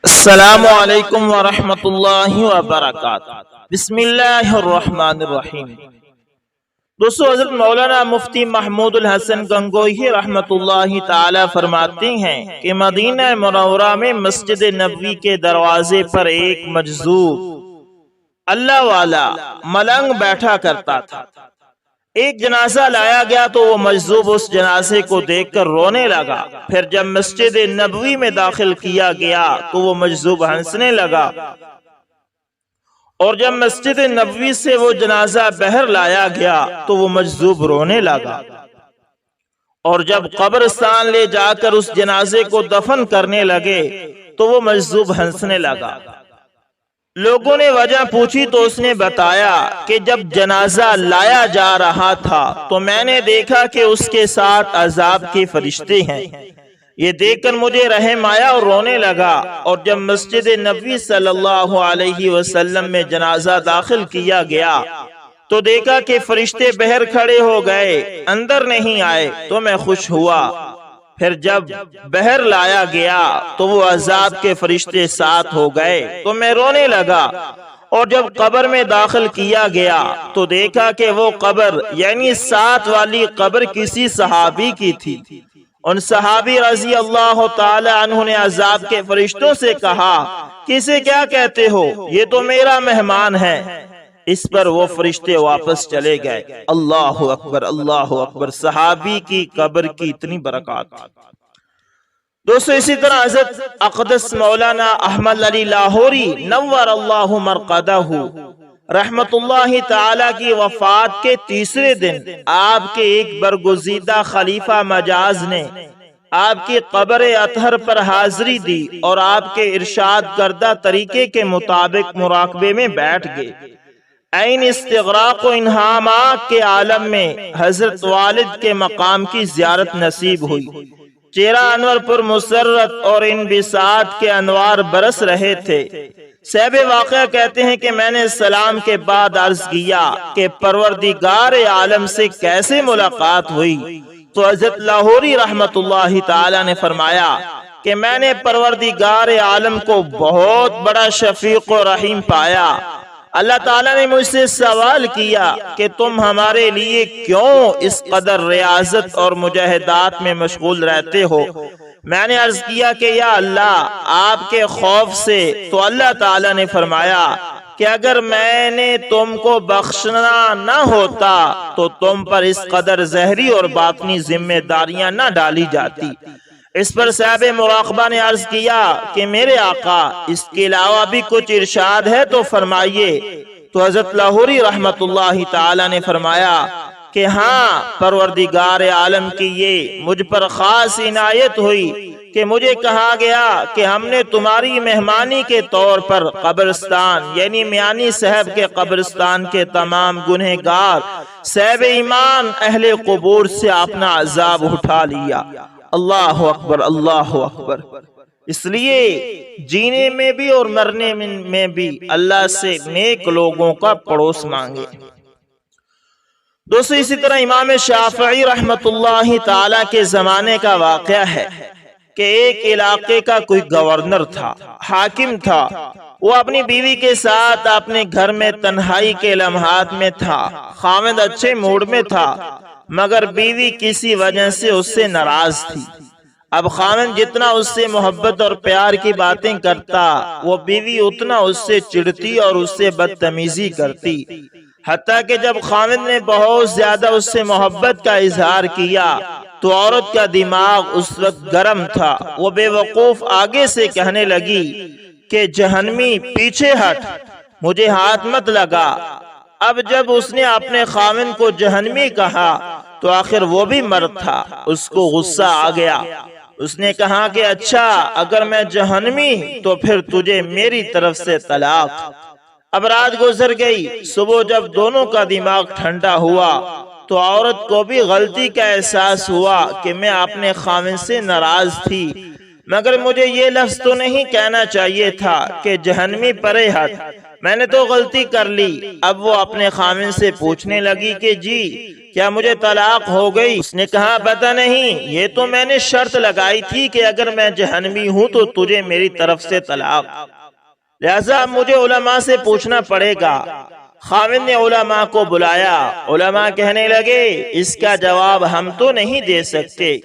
السلام علیکم ورحمۃ اللہ وبرکاتہ۔ بسم اللہ الرحمن الرحیم۔ دوستو، حضرت مولانا مفتی محمود الحسن گنگوہی رحمۃ اللہ تعالی فرماتے ہیں کہ مدینہ منورہ میں مسجد نبوی کے دروازے پر ایک مجذوب اللہ والا ملنگ بیٹھا کرتا تھا۔ ایک جنازہ لایا گیا تو وہ مجذوب اس جنازے کو دیکھ کر رونے لگا۔ پھر جب مسجد نبوی میں داخل کیا گیا تو وہ مجذوب ہنسنے لگا، اور جب مسجد نبوی سے وہ جنازہ باہر لایا گیا تو وہ مجذوب رونے لگا، اور جب قبرستان لے جا کر اس جنازے کو دفن کرنے لگے تو وہ مجذوب ہنسنے لگا۔ لوگوں نے وجہ پوچھی تو اس نے بتایا کہ جب جنازہ لایا جا رہا تھا تو میں نے دیکھا کہ اس کے ساتھ عذاب کے فرشتے ہیں۔ یہ دیکھ کر مجھے رحم آیا اور رونے لگا، اور جب مسجد نبوی صلی اللہ علیہ وسلم میں جنازہ داخل کیا گیا تو دیکھا کہ فرشتے باہر کھڑے ہو گئے، اندر نہیں آئے تو میں خوش ہوا۔ پھر جب باہر لایا گیا تو وہ عذاب کے فرشتے ساتھ ہو گئے تو میں رونے لگا، اور جب قبر میں داخل کیا گیا تو دیکھا کہ وہ قبر یعنی ساتھ والی قبر کسی صحابی کی تھی۔ ان صحابی رضی اللہ تعالی عنہ نے عذاب کے فرشتوں سے کہا کہ اسے کیا کہتے ہو، یہ تو میرا مہمان ہے۔ اس پر وہ فرشتے واپس چلے گئے۔ اللہ اکبر، اللہ اکبر۔ صحابی کی قبر کی اتنی برکات۔ دوستو، اسی طرح حضرت اقدس مولانا احمد علی لاہوری نور اللہ مرقدہ رحمت اللہ تعالی کی وفات کے تیسرے دن آپ کے ایک برگزیدہ خلیفہ مجاز نے آپ کی قبر اطہر پر حاضری دی اور آپ کے ارشاد کردہ طریقے کے مطابق مراقبے میں بیٹھ گئے۔ عین استغراق و انہامات کے عالم میں حضرت والد کے مقام کی زیارت نصیب ہوئی۔ چہرہ انور پر مسرت اور انبساط کے انوار برس رہے تھے۔ صاحب واقعہ کہتے ہیں کہ میں نے سلام کے بعد عرض کیا کہ پروردگار عالم سے کیسے ملاقات ہوئی؟ تو حضرت لاہوری رحمت اللہ تعالی نے فرمایا کہ میں نے پروردگار عالم کو بہت بڑا شفیق و رحیم پایا۔ اللہ تعالیٰ نے مجھ سے سوال کیا کہ تم ہمارے لیے کیوں اس قدر ریاضت اور مجاہدات میں مشغول رہتے ہو؟ میں نے عرض کیا کہ یا اللہ، آپ کے خوف سے۔ تو اللہ تعالیٰ نے فرمایا کہ اگر میں نے تم کو بخشنا نہ ہوتا تو تم پر اس قدر ظاہری اور باطنی ذمہ داریاں نہ ڈالی جاتی۔ اس پر صاحب مراقبہ نے عرض کیا کہ میرے آقا، اس کے علاوہ بھی کچھ ارشاد ہے تو فرمائیے۔ تو حضرت لاہوری رحمت اللہ تعالی نے فرمایا کہ ہاں، پروردگار عالم کی یہ مجھ پر خاص عنایت ہوئی کہ مجھے کہا گیا کہ ہم نے تمہاری مہمانی کے طور پر قبرستان یعنی میانی صاحب کے قبرستان کے تمام گنہگار صاحب ایمان اہل قبور سے اپنا عذاب اٹھا لیا۔ اللہ اکبر، اللہ اکبر۔ اس لیے جینے میں بھی اور مرنے میں بھی اللہ سے نیک لوگوں کا پڑوس مانگے۔ دوستو، اسی طرح امام شافعی رحمت اللہ تعالی کے زمانے کا واقعہ ہے کہ ایک علاقے کا کوئی گورنر تھا، حاکم تھا۔ وہ اپنی بیوی کے ساتھ اپنے گھر میں تنہائی کے لمحات میں تھا۔ خاوند اچھے موڈ میں تھا، مگر بیوی کسی وجہ سے اس سے ناراض تھی۔ اب خاوند جتنا اس سے محبت اور پیار کی باتیں کرتا، وہ بیوی اتنا اس سے چڑھتی اور اس سے بدتمیزی کرتی۔ حتیٰ کہ جب خاوند نے بہت زیادہ اس سے محبت کا اظہار کیا تو عورت کا دماغ اس وقت گرم تھا۔ وہ بے وقوف آگے سے کہنے لگی کہ جہنمی، پیچھے ہٹ، مجھے ہاتھ مت لگا۔ اب جب اس نے اپنے خاوند کو جہنمی کہا تو آخر وہ بھی مرد تھا، اس کو غصہ آ گیا۔ اس نے کہا کہ اچھا، اگر میں جہنمی تو پھر تجھے میری طرف سے طلاق۔ اب رات گزر گئی۔ صبح جب دونوں کا دماغ ٹھنڈا ہوا تو عورت کو بھی غلطی کا احساس ہوا کہ میں اپنے خاوند سے ناراض تھی، مگر مجھے یہ لفظ تو نہیں کہنا چاہیے تھا کہ جہنمی پرے ہٹ، میں نے تو غلطی کر لی۔ اب وہ اپنے خامن سے پوچھنے لگی کہ جی کیا مجھے طلاق ہو گئی؟ اس نے کہا پتہ نہیں، یہ تو میں نے شرط لگائی تھی کہ اگر میں جہنمی ہوں تو تجھے میری طرف سے طلاق، لہذا مجھے علماء سے پوچھنا پڑے گا۔ خاوند نے علماء کو بلایا، علماء کہنے لگے اس کا جواب ہم تو نہیں دے سکتے،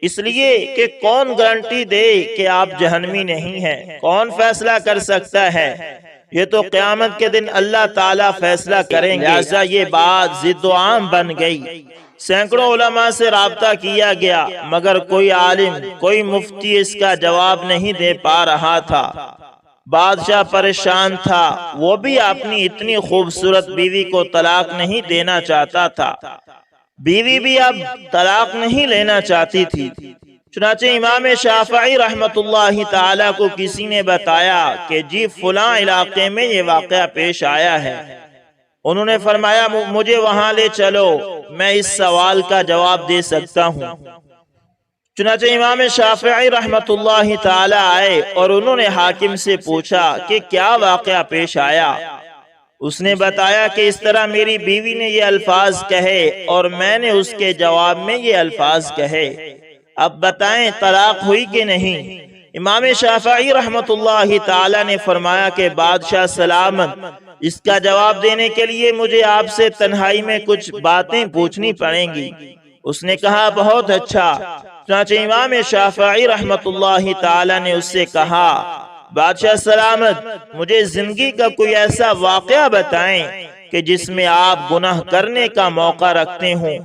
اس لیے کہ کون گارنٹی دے کہ آپ جہنمی نہیں ہیں؟ کون فیصلہ کر سکتا ہے؟ یہ تو قیامت کے دن اللہ تعالیٰ فیصلہ کریں گے۔ لہذا یہ بات ضد و عام بن گئی۔ سینکڑوں علماء سے رابطہ کیا گیا مگر کوئی عالم، کوئی مفتی اس کا جواب نہیں دے پا رہا تھا۔ بادشاہ پریشان تھا، وہ بھی اپنی اتنی خوبصورت بیوی کو طلاق نہیں دینا چاہتا تھا، بیوی بھی اب طلاق نہیں لینا چاہتی تھی۔ چنانچہ امام شافعی رحمت اللہ تعالی کو کسی نے بتایا کہ جی فلاں علاقے میں یہ واقعہ پیش آیا ہے۔ انہوں نے فرمایا مجھے وہاں لے چلو، میں اس سوال کا جواب دے سکتا ہوں۔ چنانچہ امام شافعی رحمت اللہ تعالی آئے اور انہوں نے حاکم سے پوچھا کہ کیا واقعہ پیش آیا؟ اس نے بتایا کہ اس طرح میری بیوی نے یہ الفاظ کہے اور میں نے اس کے جواب میں یہ الفاظ کہے، اب بتائیں طلاق ہوئی کہ نہیں؟ امام شافعی رحمت اللہ تعالی نے فرمایا کہ بادشاہ سلامت، اس کا جواب دینے کے لیے مجھے آپ سے تنہائی میں کچھ باتیں پوچھنی پڑیں گی۔ اس نے کہا بہت اچھا۔ چنانچہ امام شافعی رحمت اللہ تعالی نے اس سے کہا بادشاہ سلامت، مجھے زندگی کا کوئی ایسا واقعہ بتائیں کہ جس میں آپ گناہ کرنے کا موقع رکھتے ہوں،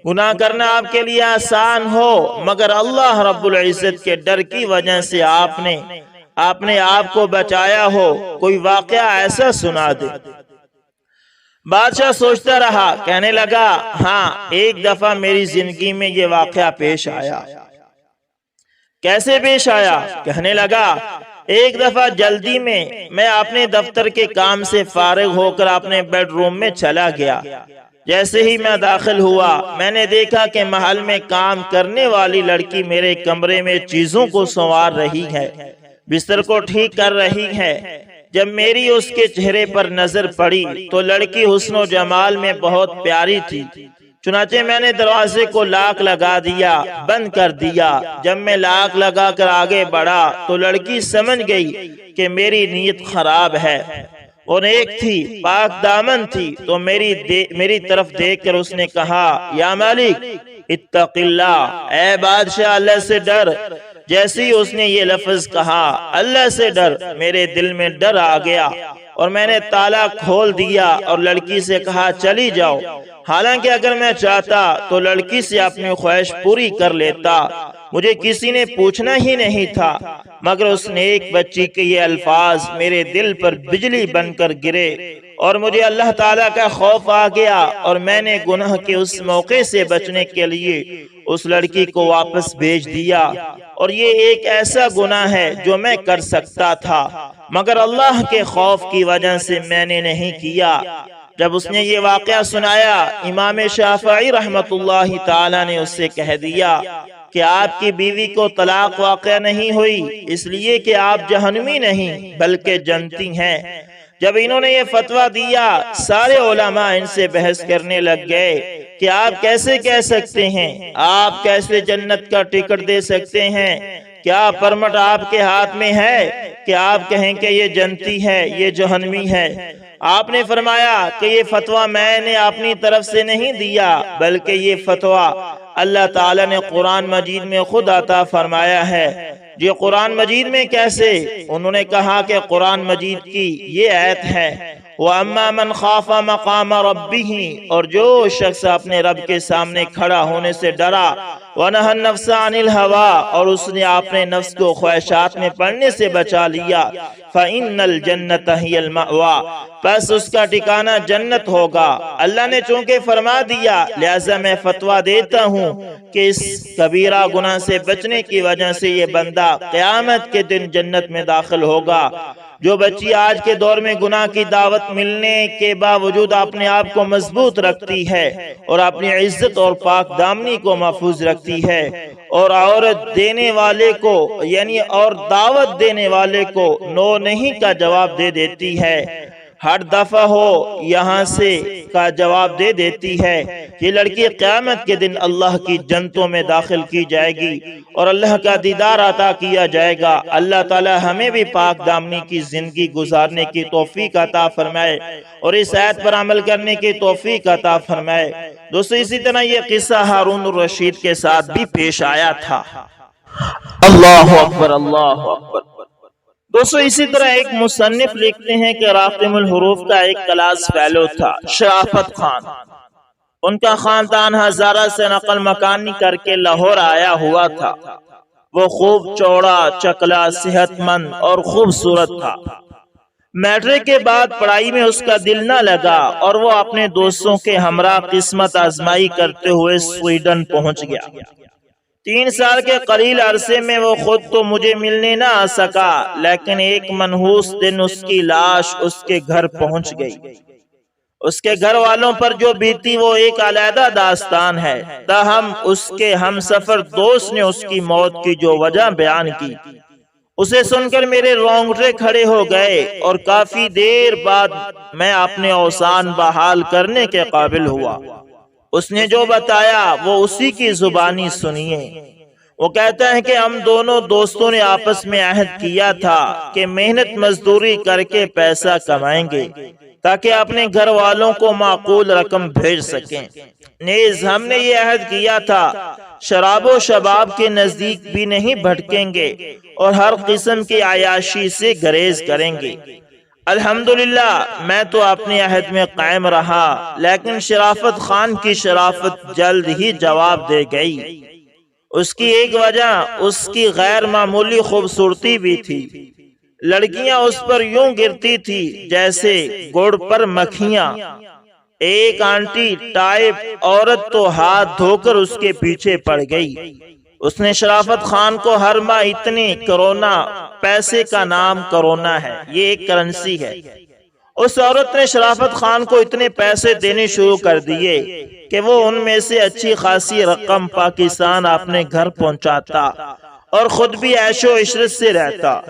گناہ کرنا آپ کے لیے آسان ہو مگر اللہ رب العزت کے ڈر کی وجہ سے آپ نے آپ کو بچایا ہو، کوئی واقعہ ایسا سنا دے۔ بادشاہ سوچتا رہا، کہنے لگا ہاں ایک دفعہ میری زندگی میں یہ واقعہ پیش آیا۔ کیسے پیش آیا؟ کہنے لگا ایک دفعہ جلدی میں اپنے دفتر کے کام سے فارغ ہو کر اپنے بیڈ روم میں چلا گیا۔ جیسے ہی میں داخل ہوا میں نے دیکھا کہ محل میں کام کرنے والی لڑکی میرے کمرے میں چیزوں کو سنوار رہی ہے، بستر کو ٹھیک کر رہی ہے۔ جب میری اس کے چہرے پر نظر پڑی تو لڑکی حسن و جمال میں بہت پیاری تھی۔ چنانچہ میں نے دروازے کو لاک لگا دیا، بند کر دیا۔ جب میں لاک لگا کر آگے بڑھا تو لڑکی سمجھ گئی کہ میری نیت خراب ہے۔ اور ایک تھی، پاک دامن تھی، تو میری طرف دیکھ کر اس نے کہا یا مالک اتق اللہ، اے بادشاہ اللہ سے ڈر۔ جیسے ہی اس نے یہ لفظ کہا اللہ سے ڈر، میرے دل میں ڈر آ گیا اور میں نے تالا کھول دیا اور لڑکی سے کہا چلی جاؤ۔ حالانکہ اگر میں چاہتا تو لڑکی سے اپنی خواہش پوری کر لیتا، مجھے کسی نے پوچھنا ہی نہیں تھا، مگر اس نے ایک بچی کے یہ الفاظ میرے دل پر بجلی بن کر گرے اور مجھے اللہ تعالیٰ کا خوف آ گیا اور میں نے گناہ کے اس موقع سے بچنے کے لیے اس لڑکی کو واپس بھیج دیا۔ اور یہ ایک ایسا گناہ ہے جو میں کر سکتا تھا مگر اللہ کے خوف کی وجہ سے میں نے نہیں کیا۔ جب اس نے یہ واقعہ سنایا امام شافعی رحمت اللہ تعالی نے اس سے کہہ دیا کہ آپ کی بیوی کو طلاق واقع نہیں ہوئی اس لیے کہ آپ جہنمی نہیں بلکہ جنتی ہیں۔ جب انہوں نے یہ فتویٰ دیا سارے علماء ان سے بحث کرنے لگ گئے کہ آپ کیسے کہہ سکتے ہیں، آپ کیسے جنت کا ٹکٹ دے سکتے ہیں، کیا پرمٹ آپ کے ہاتھ میں ہے کہ آپ کہیں کہ یہ جنتی ہے، یہ جہنمی ہے؟ آپ نے فرمایا کہ یہ فتویٰ میں نے اپنی طرف سے نہیں دیا بلکہ یہ فتویٰ اللہ تعالیٰ نے قرآن مجید میں خود عطا فرمایا ہے۔ یہ قرآن مجید میں کیسے؟ انہوں نے کہا کہ قرآن مجید کی یہ آیت ہے وَأَمَّا مَنْ خَافَ مَقَامَ رَبِّهِ، اور جو شخص اپنے رب کے سامنے کھڑا ہونے سے ڈرا، وَنَهَى النَّفْسَ عَنِ الْهَوَىٰ، اور اس نے اپنے نفس کو خواہشات میں پڑنے سے بچا لیا، فَإِنَّ الْجَنَّةَ هِيَ الْمَأْوَىٰ، بس اس کا ٹھکانہ جنت ہوگا۔ اللہ نے چونکہ فرما دیا لہذا میں فتویٰ دیتا ہوں ہوں کہ اس کبیرہ گناہ سے بچنے کی وجہ سے یہ بندہ قیامت کے دن جنت میں داخل ہوگا۔ جو بچی آج کے دور میں گناہ کی دعوت ملنے کے باوجود اپنے آپ کو مضبوط رکھتی ہے اور اپنی عزت اور پاک دامنی کو محفوظ رکھتی ہے، اور عورت دینے والے کو اور دعوت دینے والے کو نو نہیں کا جواب دے دیتی ہے، ہر دفعہ ہو یہاں سے کا جواب دے دیتی ہے، یہ لڑکی قیامت کے دن اللہ کی جنتوں میں داخل کی جائے گی اور اللہ کا دیدار عطا کیا جائے گا۔ اللہ تعالی ہمیں بھی پاک دامنی کی زندگی گزارنے کی توفیق عطا فرمائے اور اس آیت پر عمل کرنے کی توفیق عطا فرمائے۔ دوستو اسی طرح یہ قصہ ہارون الرشید کے ساتھ بھی پیش آیا تھا۔ اللہ اکبر، اللہ اکبر۔ دوستو اسی طرح ایک مصنف لکھتے ہیں کہ راقم الحروف کا ایک کلاس فیلو تھا، شرافت خان۔ ان کا خاندان ہزارہ سے نقل مکانی کر کے لاہور آیا ہوا تھا۔ وہ خوب چوڑا چکلا، صحت مند اور خوبصورت تھا۔ میٹرک کے بعد پڑھائی میں اس کا دل نہ لگا اور وہ اپنے دوستوں کے ہمراہ قسمت آزمائی کرتے ہوئے سویڈن پہنچ گیا۔ 3 سال کے قلیل عرصے میں وہ خود تو مجھے ملنے نہ آ سکا، لیکن ایک منحوس دن اس کی لاش اس کے گھر پہنچ گئی۔ اس کے گھر والوں پر جو بیتی وہ ایک علیحدہ داستان ہے، تاہم اس کے ہم سفر دوست نے اس کی موت کی جو وجہ بیان کی، اسے سن کر میرے رونگٹے کھڑے ہو گئے اور کافی دیر بعد میں اپنے اوسان بحال کرنے کے قابل ہوا۔ اس نے جو بتایا وہ اسی کی زبانی سنیے۔ وہ کہتا ہے کہ ہم دونوں دوستوں نے آپس میں عہد کیا تھا کہ محنت مزدوری کر کے پیسہ کمائیں گے تاکہ اپنے گھر والوں کو معقول رقم بھیج سکیں۔ نیز ہم نے یہ عہد کیا تھا شراب و شباب کے نزدیک بھی نہیں بھٹکیں گے اور ہر قسم کی عیاشی سے گریز کریں گے۔ الحمدللہ میں تو اپنے عہد میں قائم رہا، لیکن شرافت خان کی شرافت جلد ہی جواب دے گئی۔ اس کی ایک وجہ اس کی غیر معمولی خوبصورتی بھی تھی۔ لڑکیاں اس پر یوں گرتی تھی جیسے گڑ پر مکھیاں۔ ایک آنٹی ٹائپ عورت تو ہاتھ دھو کر اس کے پیچھے پڑ گئی۔ اس نے شرافت خان کو ہر ماہ اتنے کرونا، پیسے کا نام کرونا ہے، یہ ایک کرنسی ہے، اس عورت نے شرافت خان کو اتنے پیسے دینے شروع کر دیے کہ وہ ان میں سے اچھی خاصی رقم پاکستان اپنے گھر پہنچاتا اور خود بھی عیش و عشرت سے رہتا۔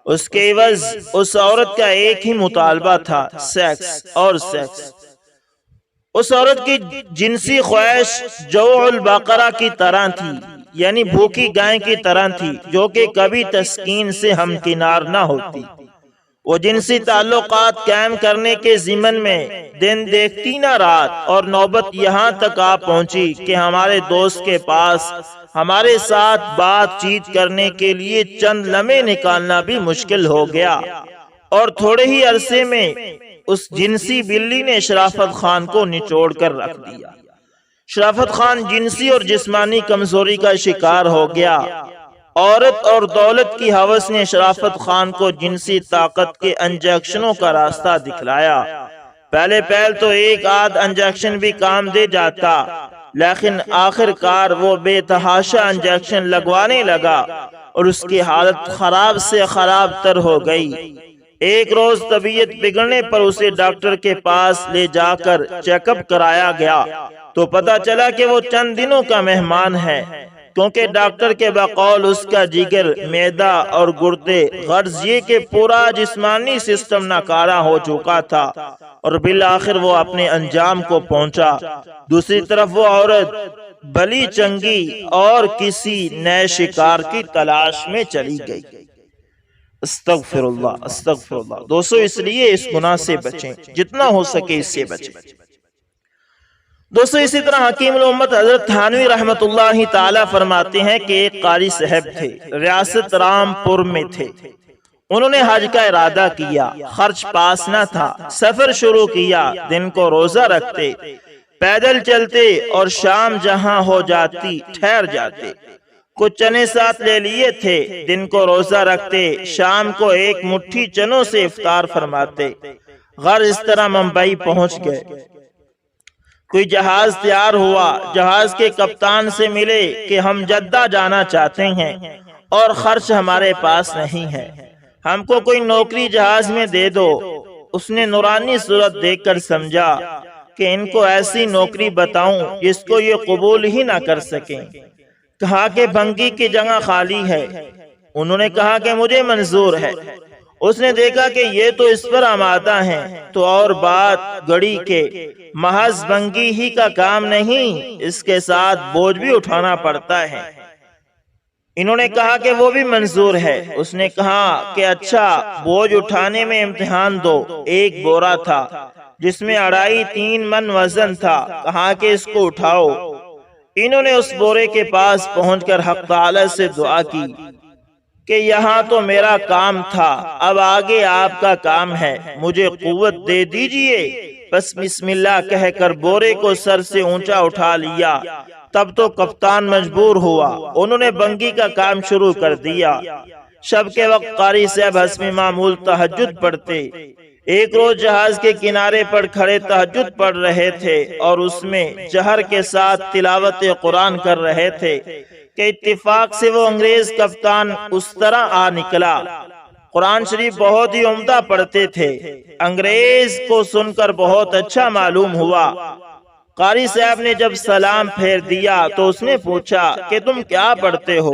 اس کے عوض اس عورت کا ایک ہی مطالبہ تھا، سیکس اور سیکس۔ اس عورت کی جنسی خواہش جوع البقرہ کی طرح تھی، یعنی بھوکی گائے کی طرح تھی جو کہ کبھی تسکین سے ہمکنار نہ ہوتی۔ وہ جنسی تعلقات قائم کرنے کے ضمن میں دن دیکھتی نہ رات، اور نوبت یہاں تک آ پہنچی کہ ہمارے دوست کے پاس ہمارے ساتھ بات چیت کرنے کے لیے چند لمحے نکالنا بھی مشکل ہو گیا، اور تھوڑے ہی عرصے میں اس جنسی بلی نے شرافت خان کو نچوڑ کر رکھ دیا۔ شرافت خان جنسی اور جسمانی کمزوری کا شکار ہو گیا۔ عورت اور دولت کی ہوس نے شرافت خان کو جنسی طاقت کے انجیکشنوں کا راستہ دکھلایا۔ پہلے تو ایک آدھ انجیکشن بھی کام دے جاتا، لیکن آخر کار وہ بے تحاشا انجیکشن لگوانے لگا اور اس کی حالت خراب سے خراب تر ہو گئی۔ ایک روز طبیعت بگڑنے پر اسے ڈاکٹر کے پاس لے جا کر چیک اپ کرایا گیا تو پتا چلا کہ وہ چند دنوں کا مہمان ہے، کیونکہ ڈاکٹر کے بقول اس کا جگر، معدہ اور گردے، غرض یہ کہ پورا جسمانی سسٹم ناکارہ ہو چکا تھا اور بالآخر وہ اپنے انجام کو پہنچا۔ دوسری طرف وہ عورت بلی چنگی اور کسی نئے شکار کی تلاش میں چلی گئی۔ استغفر اللہ، استغفر اللہ۔ دوستو اس لیے اس گناہ سے بچیں، جتنا ہو سکے اس سے بچیں۔ دوستو اسی طرح حکیم الامت حضرت تھانوی رحمت اللہ تعالی فرماتے ہیں کہ ایک قاری صاحب تھے، ریاست رامپور میں تھے۔ انہوں نے حج کا ارادہ کیا، خرچ پاس نہ تھا، سفر شروع کیا، دن کو روزہ رکھتے، پیدل چلتے اور شام جہاں ہو جاتی ٹھہر جاتے۔ کچھ چنے ساتھ لے لیے تھے، دن کو روزہ رکھتے، شام کو ایک مٹھی چنوں سے افطار فرماتے۔ غرض اس طرح ممبئی پہنچ گئے۔ کوئی جہاز تیار ہوا، جہاز کے کپتان سے ملے کہ ہم جدہ جانا چاہتے ہیں اور خرچ ہمارے پاس نہیں ہے، ہم کو کوئی نوکری جہاز میں دے دو۔ اس نے نورانی صورت دیکھ کر سمجھا کہ ان کو ایسی نوکری بتاؤں جس کو یہ قبول ہی نہ کر سکیں۔ کہا کہ بھنگی کی جگہ خالی ہے۔ انہوں نے کہا کہ مجھے منظور ہے۔ اس نے دیکھا کہ یہ تو اس پر آمادہ ہیں، تو اور بات گڑی کے محض بھنگی ہی کا کام نہیں، اس کے ساتھ بوجھ بھی اٹھانا پڑتا ہے۔ انہوں نے کہا کہ وہ بھی منظور ہے۔ اس نے کہا کہ اچھا، بوجھ اٹھانے میں امتحان دو۔ ایک بورا تھا جس میں 2.5-3 من وزن تھا۔ کہا کہ اس کو اٹھاؤ۔ انہوں نے اس بورے کے پاس پہنچ کر حق تعالی سے دعا کی کہ یہاں تو میرا کام تھا، اب آگے آپ کا کام ہے، مجھے قوت دے دیجئے۔ بس بسم اللہ کہہ کر بورے کو سر سے اونچا اٹھا لیا۔ تب تو کپتان مجبور ہوا، انہوں نے بنگی کا کام شروع کر دیا۔ شب کے وقت قاری صاحب حسب معمول تہجد پڑھتے۔ ایک روز جہاز کے کنارے پر کھڑے تہجد پڑھ رہے تھے اور اس میں جہر کے ساتھ تلاوت قرآن کر رہے تھے کہ اتفاق سے وہ انگریز کپتان اس طرح آ نکلا۔ قرآن شریف بہت ہی عمدہ پڑھتے تھے۔ انگریز کو سن کر بہت اچھا معلوم ہوا۔ قاری صاحب نے جب سلام پھیر دیا تو اس نے پوچھا کہ تم کیا پڑھتے ہو؟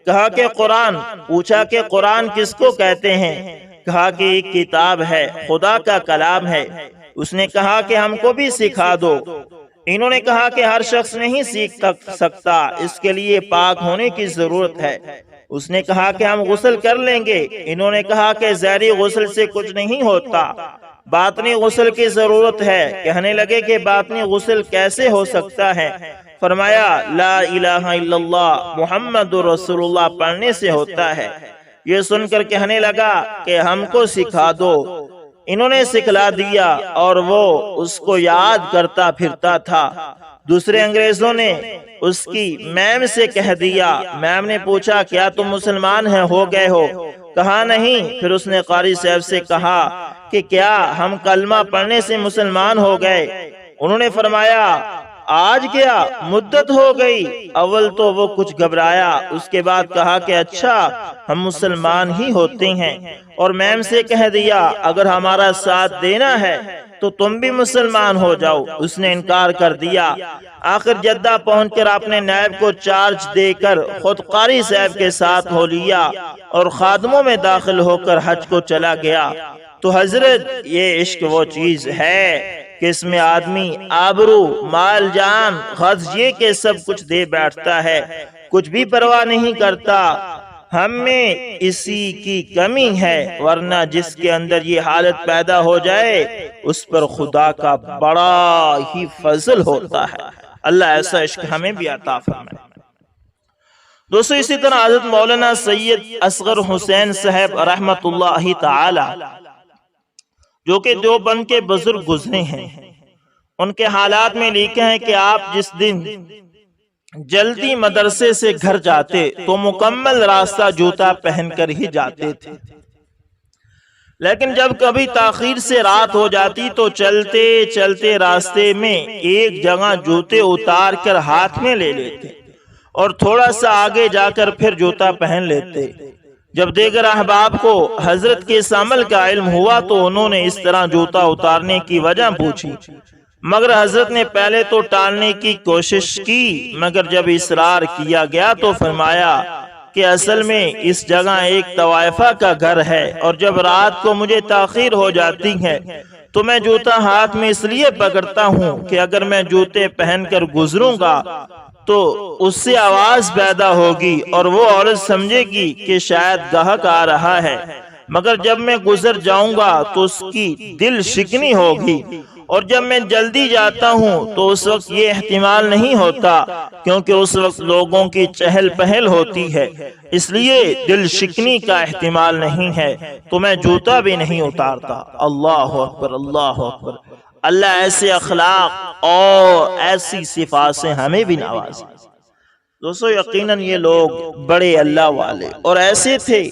کہا کہ قرآن۔ پوچھا کہ قرآن کس کو کہتے ہیں؟ کہا کہ ایک کتاب ہے، خدا کا کلام ہے۔ اس نے کہا کہ ہم کو بھی سکھا دو۔ انہوں نے کہا کہ ہر شخص نہیں سیکھ سکتا، اس کے لیے پاک ہونے کی ضرورت ہے۔ اس نے کہا کہ ہم غسل کر لیں گے۔ انہوں نے کہا کہ ظاہری غسل سے کچھ نہیں ہوتا، باطنی غسل کی ضرورت ہے۔ کہنے لگے کہ باطنی غسل کیسے ہو سکتا ہے؟ فرمایا لا الہ الا اللہ محمد رسول اللہ پڑھنے سے ہوتا ہے۔ یہ سن کر کہنے لگا کہ ہم کو سکھا دو۔ انہوں نے سکھلا دیا اور وہ اس کو یاد کرتا پھرتا تھا۔ دوسرے انگریزوں نے اس کی میم سے کہہ دیا۔ میم نے پوچھا کیا تم مسلمان ہیں ہو گئے ہو؟ کہا نہیں۔ پھر اس نے قاری صاحب سے کہا کہ کیا ہم کلمہ پڑھنے سے مسلمان ہو گئے؟ انہوں نے فرمایا آج کیا مدت ہو گئی؟ اول تو وہ کچھ گھبرایا، اس کے بعد کہا کہ اچھا ہم مسلمان ہی ہوتے ہیں، اور میم سے کہہ دیا اگر ہمارا ساتھ دینا ہے تو تم بھی مسلمان ہو جاؤ۔ اس نے انکار کر دیا۔ آخر جدہ پہنچ کر اپنے نائب کو چارج دے کر خود قاری صاحب کے ساتھ ہو لیا اور خادموں میں داخل ہو کر حج کو چلا گیا۔ تو حضرت یہ عشق وہ چیز ہے کہ اس میں آدمی آبرو، مال، جان، غرض یہ کہ سب کچھ دے بیٹھتا ہے، کچھ بھی پرواہ نہیں کرتا۔ ہم میں اسی کی کمی ہے، ورنہ جس کے اندر یہ حالت پیدا ہو جائے اس پر خدا کا بڑا ہی فضل ہوتا ہے۔ اللہ ایسا عشق ہمیں بھی عطا فرمائے۔ دوستو اسی طرح حضرت مولانا سید اصغر حسین صاحب رحمت اللہ تعالی جو کہ دیوبند کے بزرگ گزرے ہیں، ان کے حالات میں لکھے ہیں کہ آپ جس دن جلدی مدرسے سے گھر جاتے تو مکمل راستہ جوتا پہن کر ہی جاتے تھے، لیکن جب کبھی تاخیر سے رات ہو جاتی تو چلتے چلتے راستے میں ایک جگہ جوتے اتار کر ہاتھ میں لے لیتے اور تھوڑا سا آگے جا کر پھر جوتا پہن لیتے۔ جب دیگر احباب کو حضرت کے اس عمل کا علم ہوا تو انہوں نے اس طرح جوتا اتارنے کی وجہ پوچھی، مگر حضرت نے پہلے تو ٹالنے کی کوشش کی، مگر جب اصرار کیا گیا تو فرمایا کہ اصل میں اس جگہ ایک طوائفہ کا گھر ہے، اور جب رات کو مجھے تاخیر ہو جاتی ہے تو میں جوتا ہاتھ میں اس لیے پکڑتا ہوں کہ اگر میں جوتے پہن کر گزروں گا تو اس سے آواز پیدا ہوگی اور وہ عورت سمجھے گی کہ شاید گاہک آ رہا ہے، مگر جب میں گزر جاؤں گا تو اس کی دل شکنی ہوگی، اور جب میں جلدی جاتا ہوں تو اس وقت یہ احتمال نہیں ہوتا کیونکہ اس وقت لوگوں کی چہل پہل ہوتی ہے، اس لیے دل شکنی کا احتمال نہیں ہے، تو میں جوتا بھی نہیں اتارتا۔ اللہ اکبر، اللہ اکبر۔ اللہ ایسے اخلاق اور ایسی صفات سے ہمیں بھی نوازے۔ دوستو یقیناً یہ لوگ بڑے اللہ والے اور ایسے تھے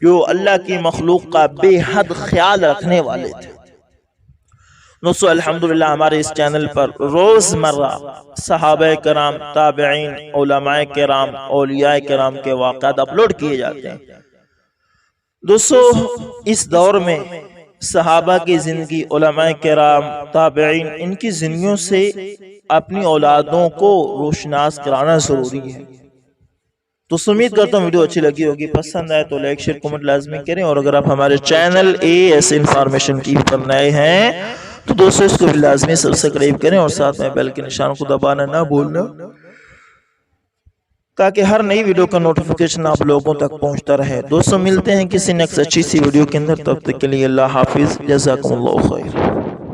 جو اللہ کی مخلوق کا بے حد خیال رکھنے والے تھے۔ دوستو الحمدللہ ہمارے اس چینل پر روزمرہ صحابہ کرام، تابعین، علماء کرام، اولیاء کرام کے واقعات اپلوڈ کیے جاتے ہیں۔ دوستو اس دور میں صحابہ کی زندگی، علماء کرام، تابعین، ان کی زندگیوں سے اپنی اولادوں کو روشناس کرانا ضروری ہے۔ تو امید کرتا ہوں ویڈیو اچھی لگی ہوگی، پسند آئے تو لائک شیئر کمنٹ لازمی کریں، اور اگر آپ ہمارے channel AS information T V پر نئے ہیں تو دوستو اس کو بھی لازمی سبسکرائب کریں اور ساتھ میں بیل کے نشان کو دبانا نہ بھولنا، تاکہ ہر نئی ویڈیو کا نوٹیفیکیشن آپ لوگوں تک پہنچتا رہے۔ دوستو ملتے ہیں کسی نیکسٹ اچھی سی ویڈیو کے اندر، تب تک کے لیے اللہ حافظ، جزاکم اللہ خیر۔